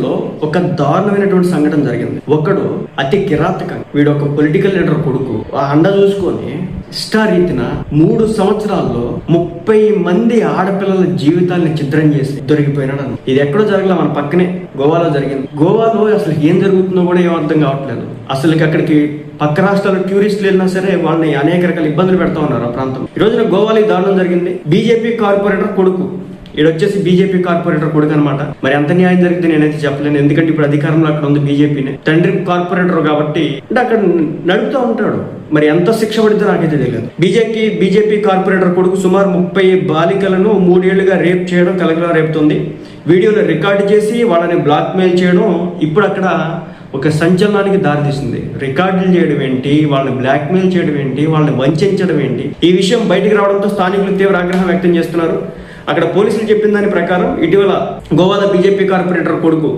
రాష్ట్రంలో ఒక దారుణమైనటువంటి సంఘటన జరిగింది. ఒకడు అతి కిరాతకంగా వీడు ఒక పొలిటికల్ లీడర్ కొడుకు ఆ అండ చూసుకొని ఇష్టారీతిన 3 సంవత్సరాల్లో 30 మంది ఆడపిల్లల జీవితాన్ని ఛిద్రం చేసి దొరికిపోయినాడు. ఇది ఎక్కడో జరగల, మన పక్కనే గోవాలో జరిగింది. గోవాలో అసలు ఏం జరుగుతుందో కూడా ఏం అర్థం కావట్లేదు. అసలు అక్కడికి పక్క రాష్ట్రాల టూరిస్టులు వెళ్ళినా సరే వాళ్ళని అనేక రకాల ఇబ్బందులు పెడతా ఉన్నారు ఆ ప్రాంతం. ఈ రోజున గోవాలో దారుణం జరిగింది. బీజేపీ కార్పొరేటర్ కొడుకు, ఈడొచ్చేసి బీజేపీ కార్పొరేటర్ కొడుకు అనమాట. మరి ఎంత న్యాయం జరిగితే నేనైతే చెప్పలేను, ఎందుకంటే ఇప్పుడు అధికారంలో అక్కడ ఉంది బీజేపీనే. తండ్రి కార్పొరేటర్ కాబట్టి అంటే అక్కడ నడుపుతూ ఉంటాడు. మరి ఎంత శిక్ష పడితే నాకైతే తెలియదు. బీజేపీ కార్పొరేటర్ కొడుకు సుమారు 30 బాలికలను 3 ఏళ్లుగా రేప్ చేయడం కలకలం రేపుతుంది. వీడియోలో రికార్డు చేసి వాళ్ళని బ్లాక్మెయిల్ చేయడం ఇప్పుడు అక్కడ ఒక సంచలనానికి దారితీసింది. రికార్డులు చేయడం ఏంటి, వాళ్ళని బ్లాక్మెయిల్ చేయడం ఏంటి, వాళ్ళని వంచడం ఏంటి, ఈ విషయం బయటకు రావడంతో స్థానికులు తీవ్ర ఆగ్రహం వ్యక్తం చేస్తున్నారు. అక్కడ పోలీసులు చెప్పిన దాని ప్రకారం ఇటీవల గోవాలో బీజేపీ కార్పొరేటర్ కొడుకు